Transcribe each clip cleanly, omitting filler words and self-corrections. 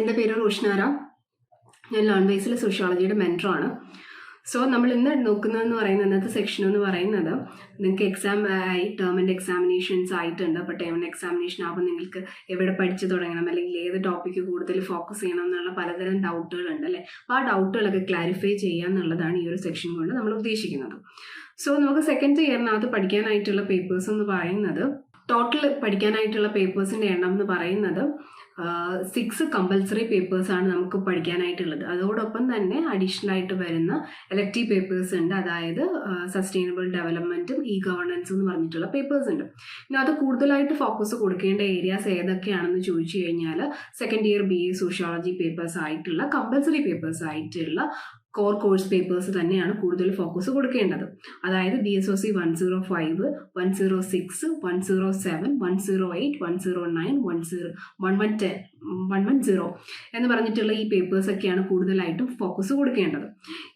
എൻ്റെ പേര് റോഷ്നാര. ഞാൻ ലേൺവേസിലെ സോഷ്യോളജിയുടെ മെൻറ്ററാണ്. സോ നമ്മൾ ഇന്ന് നോക്കുന്നതെന്ന് പറയുന്നത്, ഇന്നത്തെ സെക്ഷൻ എന്ന് പറയുന്നത്, നിങ്ങൾക്ക് എക്സാം ആയി ടേം ആൻഡ് എക്സാമിനേഷൻസ് ആയിട്ടുണ്ട്. അപ്പോൾ ടേം ആൻഡ് എക്സാമിനേഷൻ ആകുമ്പോൾ നിങ്ങൾക്ക് എവിടെ പഠിച്ചു തുടങ്ങണം, അല്ലെങ്കിൽ ഏത് ടോപ്പിക്ക് കൂടുതൽ ഫോക്കസ് ചെയ്യണം എന്നുള്ള പലതരം ഡൗട്ടുകളുണ്ട് അല്ലേ. അപ്പോൾ ആ ഡൗട്ടുകളൊക്കെ ക്ലാരിഫൈ ചെയ്യുക എന്നുള്ളതാണ് ഈ ഒരു സെക്ഷൻ കൊണ്ട് നമ്മൾ ഉദ്ദേശിക്കുന്നത്. സോ നമുക്ക് സെക്കൻഡ് ഇയറിനകത്ത് പഠിക്കാനായിട്ടുള്ള പേപ്പേഴ്സ് എന്ന് പറയുന്നത്, ടോട്ടൽ പഠിക്കാനായിട്ടുള്ള പേപ്പേഴ്സിൻ്റെ എണ്ണം എന്ന് പറയുന്നത് 6 കമ്പൽസറി പേപ്പേഴ്സാണ് നമുക്ക് പഠിക്കാനായിട്ടുള്ളത്. അതോടൊപ്പം തന്നെ അഡീഷണൽ ആയിട്ട് വരുന്ന എലക്റ്റീവ് പേപ്പേഴ്സ് ഉണ്ട്. അതായത് സസ്റ്റൈനബിൾ ഡെവലപ്മെൻറ്റും ഗവേണൻസും എന്ന് പറഞ്ഞിട്ടുള്ള പേപ്പേഴ്സ് ഉണ്ട്. ഇനി അത് കൂടുതലായിട്ട് ഫോക്കസ് കൊടുക്കേണ്ട ഏരിയാസ് ഏതൊക്കെയാണെന്ന് ചോദിച്ചു കഴിഞ്ഞാൽ, second year BA sociology papers ആയിട്ടുള്ള കമ്പൽസറി പേപ്പേഴ്സ് ആയിട്ടുള്ള കോർ കോഴ്സ് പേപ്പേഴ്സ് തന്നെയാണ് കൂടുതൽ ഫോക്കസ് കൊടുക്കേണ്ടത്. അതായത് BSOC 105, 106, 107, 108, 109, 110 എന്ന് പറഞ്ഞിട്ടുള്ള ഈ പേപ്പേഴ്സൊക്കെയാണ് കൂടുതലായിട്ടും ഫോക്കസ് കൊടുക്കേണ്ടത്.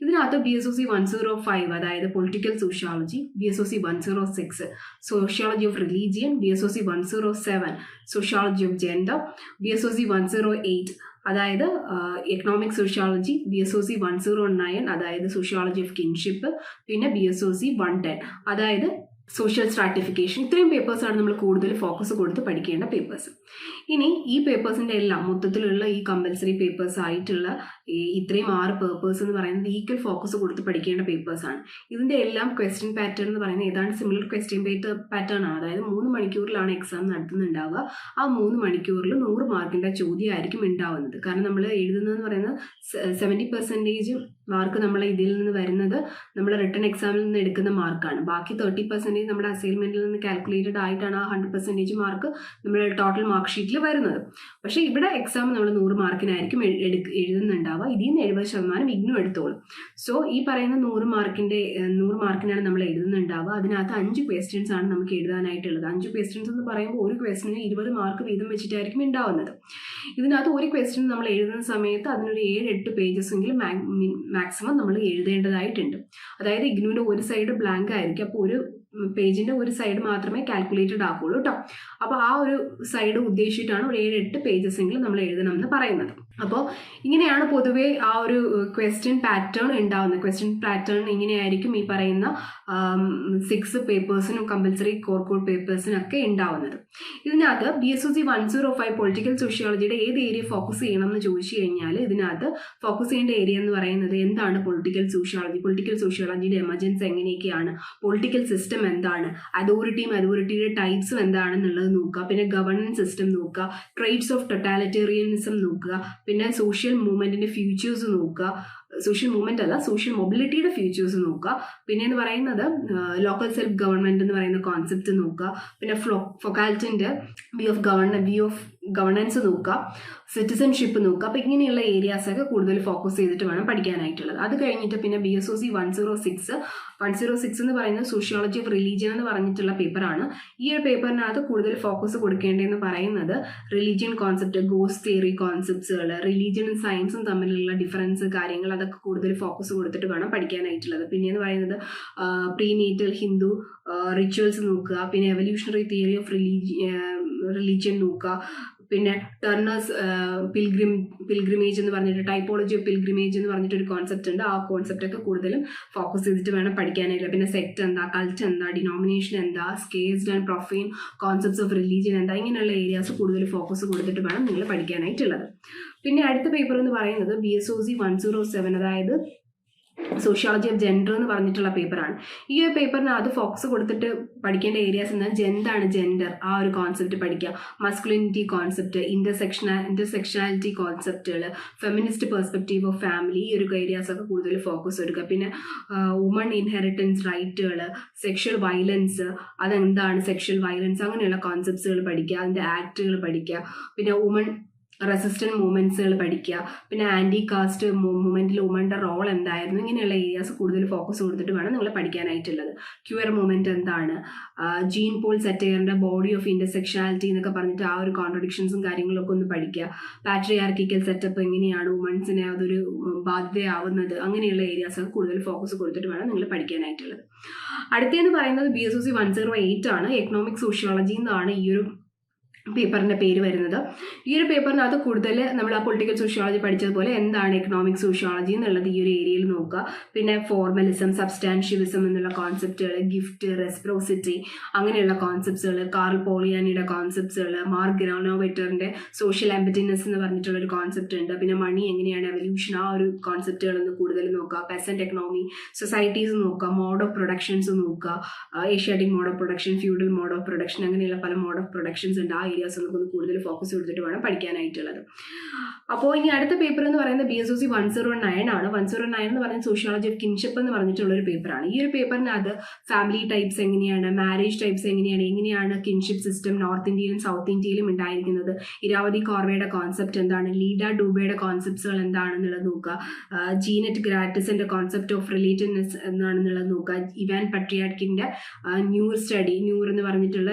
ഇതിനകത്ത് BSOC 105 അതായത് political sociology, BSOC 106 sociology of religion, BSOC 107 sociology of gender, BSOC 108 അതായത് എക്കണോമിക് സോഷ്യോളജി, BSOC 109 അതായത് സോഷ്യോളജി ഓഫ് കിൻഷിപ്പ്, പിന്നെ BSOC 110 അതായത് സോഷ്യൽ സ്ട്രാറ്റിഫിക്കേഷൻ. ഇത്രയും പേപ്പേഴ്സാണ് നമ്മൾ കൂടുതൽ ഫോക്കസ് കൊടുത്ത് പഠിക്കേണ്ട പേപ്പേഴ്സ്. ഇനി ഈ പേപ്പേഴ്സിൻ്റെ എല്ലാം മൊത്തത്തിലുള്ള ഈ കമ്പൽസറി പേപ്പേഴ്സ് ആയിട്ടുള്ള ഇത്രയും 6 പേപ്പേഴ്സ് എന്ന് പറയുന്നത് ഈക്വൽ ഫോക്കസ് കൊടുത്ത് പഠിക്കേണ്ട പേപ്പേഴ്സാണ്. ഇതിൻ്റെ എല്ലാം ക്വസ്റ്റ്യൻ പാറ്റേൺ എന്ന് പറയുന്നത് ഏതാണ്ട് സിമിലർ ക്വസ്റ്റ്യൻ പാറ്റേൺ ആണ്. അതായത് 3 മണിക്കൂറിലാണ് എക്സാം നടത്തുന്നുണ്ടാവുക. ആ 3 മണിക്കൂറിൽ 100 മാർക്കിൻ്റെ ചോദ്യമായിരിക്കും ഉണ്ടാവുന്നത്. കാരണം നമ്മൾ എഴുതുന്നതെന്ന് പറയുന്നത് 70% മാർക്ക് നമ്മൾ ഇതിൽ നിന്ന് വരുന്നത് നമ്മൾ റിട്ടൺ എക്സാമിൽ നിന്ന് എടുക്കുന്ന മാർക്കാണ്. ബാക്കി 30% നമ്മുടെ അസൈൻമെന്റിൽ നിന്ന് കാൽക്കുലേറ്റഡ് ആയിട്ടാണ് ആ 100% മാർക്ക് നമ്മൾ ടോട്ടൽ മാർക്ക് ഷീറ്റിൽ വരുന്നത്. പക്ഷേ ഇവിടെ എക്സാം നമ്മൾ 100 മാർക്കിനായിരിക്കും എഴുതുന്നുണ്ടാവുക. ഇതിൽ നിന്ന് 70% ഇഗ്നു എടുത്തോളും. സോ ഈ പറയുന്ന 100 മാർക്കിനാണ് നമ്മൾ എഴുതുന്നുണ്ടാവുക. അതിനകത്ത് 5 ക്വസ്റ്റ്യൻസ് ആണ് നമുക്ക് എഴുതാനായിട്ടുള്ളത്. 5 ക്വസ്റ്റ്യൻസ് എന്ന് പറയുമ്പോൾ ഒരു ക്വസ്റ്റ്യന് 20 മാർക്ക് വീതം വെച്ചിട്ടായിരിക്കും ഉണ്ടാവുന്നത്. ഇതിനകത്ത് ഒരു ക്വസ്റ്റ്യൻ നമ്മൾ എഴുതുന്ന സമയത്ത് അതിനൊരു 7-8 പേജസ് എങ്കിലും മാക്സിമം നമ്മൾ എഴുതേണ്ടതായിട്ടുണ്ട്. അതായത് ഇഗ്നുവിൻ്റെ ഒരു സൈഡ് ബ്ലാങ്ക് ആയിരിക്കും. അപ്പോൾ ഒരു പേജിൻ്റെ ഒരു സൈഡ് മാത്രമേ കാൽക്കുലേറ്റഡ് ആക്കുള്ളൂ കേട്ടോ. അപ്പോൾ ആ ഒരു സൈഡ് ഉദ്ദേശിച്ചിട്ടാണ് ഒരു 7-8 പേജസ് എങ്കിലും നമ്മൾ എഴുതണം എന്ന് പറയുന്നത്. അപ്പോൾ ഇങ്ങനെയാണ് പൊതുവേ ആ ഒരു ക്വസ്റ്റ്യൻ പാറ്റേൺ ഉണ്ടാവുന്നത്. ക്വസ്റ്റ്യൻ പാറ്റേൺ ഇങ്ങനെയായിരിക്കും ഈ പറയുന്ന 6 പേപ്പേഴ്സിനും കമ്പൽസറി കോർ പേപ്പേഴ്സിനൊക്കെ ഉണ്ടാവുന്നത്. ഇതിനകത്ത് BSOC 105 പൊളിറ്റിക്കൽ സോഷ്യോളജിയുടെ ഏത് ഏരിയ ഫോക്കസ് ചെയ്യണം എന്ന് ചോദിച്ചു കഴിഞ്ഞാൽ, ഇതിനകത്ത് ഫോക്കസ് ചെയ്യേണ്ട ഏരിയ എന്ന് പറയുന്നത് എന്താണ് പൊളിറ്റിക്കൽ സോഷ്യോളജിയുടെ എമർജൻസ് എങ്ങനെയൊക്കെയാണ്, പൊളിറ്റിക്കൽ സിസ്റ്റം എന്താണ്, അതോറിറ്റിയുടെ ടൈപ്സും എന്താണെന്നുള്ളത് നോക്കുക, പിന്നെ ഗവർണൻസ് സിസ്റ്റം നോക്കുക, ട്രേറ്റ്സ് ഓഫ് ടൊട്ടാലിറ്റേറിയനിസം നോക്കുക, പിന്നെ സോഷ്യൽ മൂവ്മെന്റിന്റെ ഫ്യൂച്ചേഴ്സ് നോക്കുക, സോഷ്യൽ മൊബിലിറ്റിയുടെ ഫ്യൂച്ചേഴ്സ് നോക്കുക, പിന്നെ എന്ന് പറയുന്നത് ലോക്കൽ സെൽഫ് ഗവൺമെന്റ് എന്ന് പറയുന്ന കോൺസെപ്റ്റ് നോക്കുക, പിന്നെ ഫൊക്കാൾട്ടിന്റെ വ്യൂ ഓഫ് ഗവർണൻസ് നോക്കുക, സിറ്റിസൺഷിപ്പ് നോക്കുക. അപ്പോൾ ഇങ്ങനെയുള്ള ഏരിയാസൊക്കെ കൂടുതൽ ഫോക്കസ് ചെയ്തിട്ട് വേണം പഠിക്കാനായിട്ടുള്ളത്. അത് കഴിഞ്ഞിട്ട് പിന്നെ BSOC 106 എന്ന് പറയുന്നത് സോഷ്യോളജി ഓഫ് റിലീജിയൻ എന്ന് പറഞ്ഞിട്ടുള്ള പേപ്പറാണ്. ഈ ഒരു പേപ്പറിനകത്ത് കൂടുതൽ ഫോക്കസ് കൊടുക്കേണ്ടതെന്ന് പറയുന്നത് റിലീജിയൻ കോൺസെപ്റ്റ്, ഗോസ്റ്റ് തിയറി കോൺസെപ്റ്റ്സുകൾ, റിലീജിയനും സയൻസും തമ്മിലുള്ള ഡിഫറൻസ് കാര്യങ്ങൾ, അതൊക്കെ കൂടുതൽ ഫോക്കസ് കൊടുത്തിട്ട് വേണം പഠിക്കാനായിട്ടുള്ളത്. പിന്നെ എന്ന് പറയുന്നത് പ്രീനേറ്റൽ ഹിന്ദു റിച്വൽസ് നോക്കുക, പിന്നെ എവല്യൂഷണറി തിയറി ഓഫ് റിലീജിയൻ നോക്കുക, പിന്നെ ടർണേഴ്സ് പിൽഗ്രിമേജ് എന്ന് പറഞ്ഞിട്ട് ടൈപ്പോളജി ഓഫ് പിൽഗ്രിമേജ് എന്ന് പറഞ്ഞിട്ടൊരു കോൺസെപ്റ്റ് ഉണ്ട്. ആ കോൺസെപ്റ്റൊക്കെ കൂടുതലും ഫോക്കസ് ചെയ്തിട്ട് വേണം പഠിക്കാനായിട്ട്. പിന്നെ സെക്ട് എന്താ, കൾട്ട് എന്താ, ഡിനോമിനേഷൻ എന്താ, sacred and profane concepts of religion എന്താ, ഇങ്ങനെയുള്ള ഏരിയാസ് കൂടുതൽ ഫോക്കസ് കൊടുത്തിട്ട് വേണം നിങ്ങൾ പഠിക്കാനായിട്ടുള്ളത്. പിന്നെ അടുത്ത പേപ്പർ എന്ന് പറയുന്നത് BSOC 107 അതായത് സോഷ്യോളജി ഓഫ് ജെൻഡർ എന്ന് പറഞ്ഞിട്ടുള്ള പേപ്പറാണ്. ഈ ഒരു പേപ്പറിനകത്ത് ഫോക്കസ് കൊടുത്തിട്ട് പഠിക്കേണ്ട ഏരിയാസ് എന്നാൽ എന്താണ് ജെൻഡർ, ആ ഒരു കോൺസെപ്റ്റ് പഠിക്കുക, മസ്കുലിനിറ്റി കോൺസെപ്റ്റ്, ഇന്റർസെക്ഷനാലിറ്റി കോൺസെപ്റ്റുകൾ, ഫെമിനിസ്റ്റ് പെർസ്പെക്റ്റീവ് ഓഫ് ഫാമിലി, ഈ ഒരു ഏരിയാസൊക്കെ കൂടുതൽ ഫോക്കസ് കൊടുക്കുക. പിന്നെ വുമൺ ഇൻഹെറിറ്റൻസ് റൈറ്റുകൾ, സെക്ഷൽ വയലൻസ്, അതെന്താണ് സെക്ഷൽ വയലൻസ്, അങ്ങനെയുള്ള കോൺസെപ്റ്റ്സുകൾ പഠിക്കുക, അതിൻ്റെ ആക്റ്റുകൾ പഠിക്കുക. പിന്നെ വുമൺ റെസിസ്റ്റന്റ് മൂവ്മെന്റ്സുകൾ പഠിക്കുക, പിന്നെ ആന്റി കാസ്റ്റ് മൂവ്മെന്റിൽ വുമന്റെ റോൾ എന്തായിരുന്നു, ഇങ്ങനെയുള്ള ഏരിയാസ് കൂടുതൽ ഫോക്കസ് കൊടുത്തിട്ട് വേണം നിങ്ങൾ പഠിക്കാനായിട്ടുള്ളത്. ക്യൂർ മൂവ്മെന്റ് എന്താണ്, ജീൻ പോൾ സെറ്റയറിന്റെ ബോഡി ഓഫ് ഇന്റർസെക്ഷനാലിറ്റി എന്നൊക്കെ പറഞ്ഞിട്ട് ആ ഒരു കോൺട്രഡിക്ഷൻസും കാര്യങ്ങളൊക്കെ ഒന്ന് പഠിക്കുക. പാട്രിയാർക്കിക്കൽ സെറ്റപ്പ് എങ്ങനെയാണ് വുമൻസിനെ അതൊരു ബാധ്യതയാവുന്നത്, അങ്ങനെയുള്ള ഏരിയാസൊക്കെ കൂടുതൽ ഫോക്കസ് കൊടുത്തിട്ട് വേണം നിങ്ങൾ പഠിക്കാനായിട്ടുള്ളത്. അടുത്തതെന്ന് പറയുന്നത് BSOC 108 ആണ്. എക്കണോമിക് സോഷ്യോളജി എന്നാണ് ഈ ഒരു പേപ്പറിൻ്റെ പേര് വരുന്നത്. ഈ ഒരു പേപ്പറിനകത്ത് കൂടുതൽ നമ്മൾ ആ പൊളിറ്റിക്കൽ സോഷ്യോളജി പഠിച്ചതുപോലെ എന്താണ് എക്കണോമിക് സോഷ്യോളജി എന്നുള്ളത് ഈ ഒരു ഏരിയയിൽ നോക്കുക. പിന്നെ ഫോർമലിസം, സബ്സ്റ്റാൻഷ്യലിസം എന്നുള്ള കോൺസെപ്റ്റുകൾ, ഗിഫ്റ്റ്, റെസ്പ്രോസിറ്റി അങ്ങനെയുള്ള കോൺസെപ്റ്റ്സുകൾ, കാർൽ പോളിയാനിയുടെ കോൺസെപ്റ്റ്സുകൾ, മാർക്ക് ഗ്രാനോവെറ്ററിൻ്റെ സോഷ്യൽ എംപറ്റിനെസ് എന്ന് പറഞ്ഞിട്ടുള്ളൊരു കോൺസെപ്റ്റ് ഉണ്ട്. പിന്നെ മണി എങ്ങനെയാണ് എവല്യൂഷൻ, ആ ഒരു കോൺസെപ്റ്റുകളൊന്ന് കൂടുതൽ നോക്കുക. പെസന്റ് എക്കണോമി, സൊസൈറ്റീസ് നോക്കുക, മോഡ് ഓഫ് പ്രൊഡക്ഷൻസ് നോക്കുക. Asiatic mode of production, feudal mode of production, അങ്ങനെയുള്ള പല മോഡ് ഓഫ് പ്രൊഡക്ഷൻസ് ഉണ്ട്. ആ ഏരിയാസ് ഒന്ന് കൂടുതൽ ഫോക്കസ് കൊടുത്തിട്ട് വേണം പഠിക്കാനായിട്ടുള്ളത്. അപ്പോൾ ഇനി അടുത്ത പേപ്പർ എന്ന് പറയുന്നത് BSOC 109 ആണ്. 109 എന്ന് പറയുന്നത് സോഷ്യോളജി ഓഫ് കിൻഷിപ്പ് എന്ന് പറഞ്ഞിട്ടുള്ള ഒരു പേപ്പറാണ്. ഈ ഒരു പേപ്പറിനകത്ത് ഫാമിലി ടൈപ്സ് എങ്ങനെയാണ്, മാരേജ് ടൈപ്സ് എങ്ങനെയാണ് കിൻഷിപ്പ് സിസ്റ്റം നോർത്ത് ഇന്ത്യയിലും സൗത്ത് ഇന്ത്യയിലും ഉണ്ടായിരിക്കുന്നത്, ഇരാവതി കോർവയുടെ കോൺസെപ്റ്റ് എന്താണ്, ലീഡ ഡൂബയുടെ കോൺസെപ്റ്റ്സുകൾ എന്താണെന്നുള്ളത് നോക്കുക. ജീനറ്റ് ഗ്രാറ്റിസിന്റെ കോൺസെപ്റ്റ് ഓഫ് റിലേറ്റഡ്നെസ് എന്താണെന്നുള്ളത് നോക്കുക. ഇവാൻ പട്രിയാർക്കിന്റെ ന്യൂർ എന്ന് പറഞ്ഞിട്ടുള്ള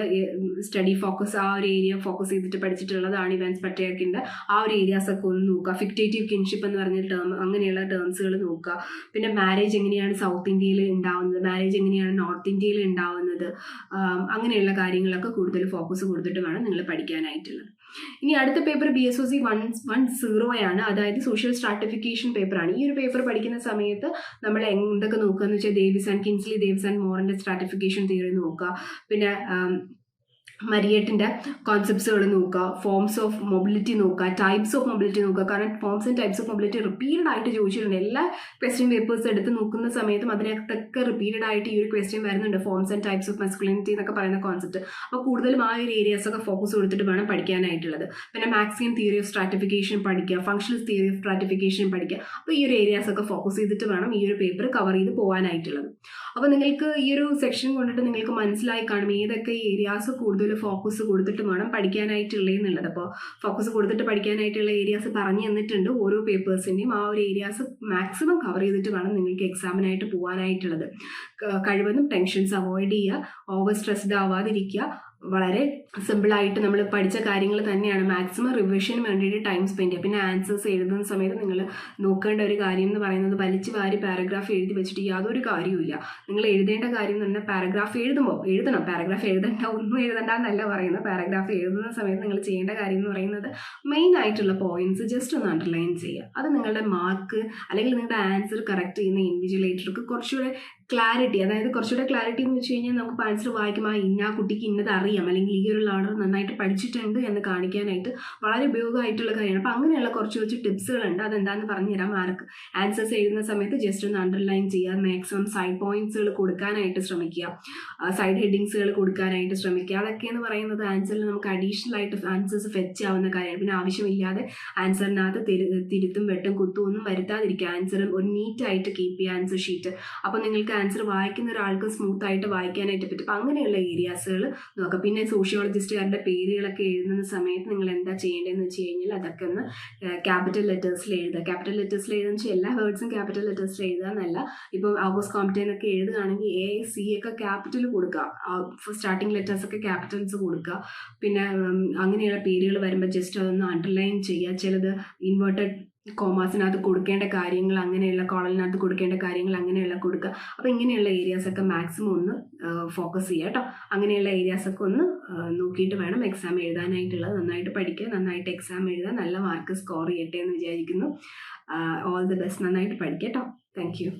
സ്റ്റഡി ഫോക്കസ്, ആ ഒരു ഏരിയ ഫോക്കസ് ചെയ്തിട്ട് പഠിച്ചിട്ടുള്ളതാണ് ഇവാൻസ് പട്രിയാർക്കിന്റെ. ആ ഒരു ഏരിയാസ് ഒക്കെ ഒന്ന് നോക്കുക. ഫിക്റ്റേറ്റീവ് കിൻഷിപ്പ് എന്ന് പറഞ്ഞ ടേം, അങ്ങനെയുള്ള ടേംസുകൾ നോക്കുക. പിന്നെ മാരേജ് എങ്ങനെയാണ് സൗത്ത് ഇന്ത്യയിൽ ഉണ്ടാവുന്നത്, മാരേജ് എങ്ങനെയാണ് നോർത്ത് ഇന്ത്യയിൽ ഉണ്ടാവുന്നത്, അങ്ങനെയുള്ള കാര്യങ്ങളൊക്കെ കൂടുതൽ ഫോക്കസ് കൊടുത്തിട്ട് വേണം നിങ്ങൾ പഠിക്കാനായിട്ടുള്ളത്. ഇനി അടുത്ത പേപ്പർ BSOC 110 ആണ്. അതായത് സോഷ്യൽ സ്ട്രാറ്റിഫിക്കേഷൻ പേപ്പറാണ്. ഈ ഒരു പേപ്പർ പഠിക്കുന്ന സമയത്ത് നമ്മൾ എന്തൊക്കെ നോക്കുക എന്ന് വെച്ചാൽ കിൻസ്ലി ഡേവിസ് ആൻഡ് മോറിന്റെ സ്ട്രാറ്റിഫിക്കേഷൻ തിയറി നോക്കുക. പിന്നെ മരിയറ്റിൻ്റെ കോൺസെപ്റ്റ്സുകൾ നോക്കുക, ഫോംസ് ഓഫ് മൊബിലിറ്റി നോക്കുക, ടൈപ്സ് ഓഫ് മൊബിലിറ്റി നോക്കുക. കാരണം forms and types of mobility repeated ആയിട്ട് ചോദിച്ചിട്ടുണ്ട്. എല്ലാ ക്വസ്റ്റ്യൻ പേപ്പേഴ്സ് എടുത്ത് നോക്കുന്ന സമയത്തും അതിനകത്തൊക്കെ റിപ്പീറ്റഡ് ആയിട്ട് ഈ ഒരു ക്വസ്റ്റ്യൻ വരുന്നുണ്ട്, forms and types of masculinity എന്നൊക്കെ പറയുന്ന കോൺസെപ്റ്റ്. അപ്പോൾ കൂടുതലും ആ ഒരു ഏരിയാസ് ഒക്കെ ഫോക്കസ് കൊടുത്തിട്ട് വേണം പഠിക്കാനായിട്ടുള്ളത്. പിന്നെ മാക്സിമം തിയറി ഓഫ് സ്ട്രാറ്റിഫിക്കേഷൻ പഠിക്കുക, ഫങ്ഷണൽ തിയറി ഓഫ് സ്ട്രാറ്റിഫിക്കേഷൻ പഠിക്കുക. അപ്പോൾ ഈ ഒരു ഏരിയാസ് ഒക്കെ ഫോക്കസ് ചെയ്തിട്ട് വേണം ഈ ഒരു പേപ്പർ കവർ ചെയ്ത് പോകാനായിട്ടുള്ളത്. അപ്പോൾ നിങ്ങൾക്ക് ഈ ഒരു സെക്ഷൻ കൊണ്ടിട്ട് നിങ്ങൾക്ക് മനസ്സിലായി കാണും ഏതൊക്കെ ഏരിയാസ് കൂടുതൽ ഫോക്കസ് കൊടുത്തിട്ട് വേണം പഠിക്കാനായിട്ടുള്ളത്. അപ്പോൾ ഫോക്കസ് കൊടുത്തിട്ട് പഠിക്കാനായിട്ടുള്ള ഏരിയാസ് പറഞ്ഞു തന്നിട്ടുണ്ട്. ഓരോ പേപ്പേഴ്സിൻ്റെയും ആ ഒരു ഏരിയാസ് മാക്സിമം കവർ ചെയ്തിട്ട് വേണം നിങ്ങൾക്ക് എക്സാമിനായിട്ട് പോകാനായിട്ടുള്ളത്. കഴിവതും ടെൻഷൻസ് അവോയ്ഡ് ചെയ്യുക, ഓവർ സ്ട്രെസ്ഡ് ആവാതിരിക്കുക. വളരെ സിമ്പിളായിട്ട് നമ്മൾ പഠിച്ച കാര്യങ്ങൾ തന്നെയാണ്. മാക്സിമം റിവിഷന് വേണ്ടിയിട്ട് ടൈം സ്പെൻഡ് ചെയ്യുക. പിന്നെ ആൻസേഴ്സ് എഴുതുന്ന സമയത്ത് നിങ്ങൾ നോക്കേണ്ട ഒരു കാര്യം എന്ന് പറയുന്നത് വലിച്ചു വാരി പാരഗ്രാഫ് എഴുതി വെച്ചിട്ട് യാതൊരു കാര്യവുമില്ല. നിങ്ങൾ എഴുതേണ്ട കാര്യം എന്ന് പറഞ്ഞാൽ പാരഗ്രാഫ് എഴുതണം. പാരഗ്രാഫ് എഴുതണ്ട, ഒന്നും എഴുതണ്ട എന്നല്ല പറയുന്നത്. പാരഗ്രാഫ് എഴുതുന്ന സമയത്ത് നിങ്ങൾ ചെയ്യേണ്ട കാര്യം എന്ന് പറയുന്നത് മെയിൻ ആയിട്ടുള്ള പോയിന്റ്സ് ജസ്റ്റ് ഒന്ന് അണ്ടർലൈൻ ചെയ്യുക. അത് നിങ്ങളുടെ മാർക്ക് അല്ലെങ്കിൽ നിങ്ങളുടെ ആൻസർ കറക്റ്റ് ചെയ്യുന്ന ഇൻവിജിലേറ്റർക്ക് കുറച്ചുകൂടെ ക്ലാരിറ്റി, അതായത് കുറച്ചുകൂടെ ക്ലാരിറ്റി എന്ന് വെച്ച് കഴിഞ്ഞാൽ നമുക്ക് ആൻസർ വായിക്കുമ്പോൾ ഇന്ന കുട്ടിക്ക് ഇന്നത് അറിയാം, അല്ലെങ്കിൽ ഈ ഒരു ലാഡർ നന്നായിട്ട് പഠിച്ചിട്ടുണ്ട് എന്ന് കാണിക്കാനായിട്ട് വളരെ ഉപയോഗമായിട്ടുള്ള കാര്യമാണ്. അപ്പോൾ അങ്ങനെയുള്ള കുറച്ച് ടിപ്സുകളുണ്ട്. അതെന്താണെന്ന് പറഞ്ഞു തരാം. മാർക്ക് ആൻസേഴ്സ് എഴുതുന്ന സമയത്ത് ജസ്റ്റ് ഒന്ന് അണ്ടർലൈൻ ചെയ്യുക, മാക്സിമം സൈഡ് പോയിന്റ്സുകൾ കൊടുക്കാനായിട്ട് ശ്രമിക്കുക, സൈഡ് ഹെഡിങ്സുകൾ കൊടുക്കാനായിട്ട് ശ്രമിക്കുക. അതൊക്കെയെന്ന് പറയുന്നത് ആൻസറിൽ നമുക്ക് അഡീഷണൽ ആയിട്ട് ആൻസേഴ്സ് ഫെച്ച് ആവുന്ന കാര്യമാണ്. പിന്നെ ആവശ്യമില്ലാതെ ആൻസറിനകത്ത് തിരുത്തും വെട്ടും കുത്തും ഒന്നും വരുത്താതിരിക്കുക. ആൻസർ ഒരു നീറ്റായിട്ട് കീപ്പ് ചെയ്യുക ആൻസർ ഷീറ്റ്. അപ്പോൾ നിങ്ങൾക്ക് ആൻസർ വായിക്കുന്ന ഒരാൾക്ക് സ്മൂത്ത് ആയിട്ട് വായിക്കാനായിട്ട് പറ്റും. അപ്പം അങ്ങനെയുള്ള ഏരിയാസുകൾ നോക്കാം. പിന്നെ സോഷ്യോളജിസ്റ്റുകാരുടെ പേരുകളൊക്കെ എഴുതുന്ന സമയത്ത് നിങ്ങൾ എന്താ ചെയ്യേണ്ടതെന്ന് വെച്ച് കഴിഞ്ഞാൽ അതൊക്കെ ഒന്ന് ക്യാപിറ്റൽ ലെറ്റേഴ്സിൽ എഴുതുക. ക്യാപിറ്റൽ ലെറ്റേഴ്സിൽ എഴുതുന്ന വെച്ചാൽ എല്ലാ വേർഡ്സും ക്യാപിറ്റൽ ലെറ്റേഴ്സിൽ എഴുതുക എന്നല്ല. ഇപ്പോൾ ആഗോസ് കോംപ്റ്റൈനൊക്കെ എഴുതുകയാണെങ്കിൽ A-C ഒക്കെ ക്യാപിറ്റൽ കൊടുക്കുക, സ്റ്റാർട്ടിങ് ലെറ്റേഴ്സ് ഒക്കെ ക്യാപിറ്റൽസ് കൊടുക്കുക. പിന്നെ അങ്ങനെയുള്ള പേരുകൾ വരുമ്പോൾ ജസ്റ്റ് അതൊന്ന് അണ്ടർലൈൻ ചെയ്യുക. ചിലത് ഇൻവേർട്ടഡ് കോമാസിനകത്ത് കൊടുക്കേണ്ട കാര്യങ്ങൾ, അങ്ങനെയുള്ള കോളലിനകത്ത് കൊടുക്കേണ്ട കാര്യങ്ങൾ അങ്ങനെയുള്ള കൊടുക്കുക. അപ്പോൾ ഇങ്ങനെയുള്ള ഏരിയാസൊക്കെ മാക്സിമം ഒന്ന് ഫോക്കസ് ചെയ്യുക കേട്ടോ. അങ്ങനെയുള്ള ഏരിയാസൊക്കെ ഒന്ന് നോക്കിയിട്ട് വേണം എക്സാം എഴുതാനായിട്ടുള്ളത്. നന്നായിട്ട് പഠിക്കുക, നന്നായിട്ട് എക്സാം എഴുതുക, നല്ല മാർക്ക് സ്കോർ ചെയ്യട്ടെ എന്ന് വിചാരിക്കുന്നു. All the best. നന്നായിട്ട് പഠിക്കുക കേട്ടോ. Thank you.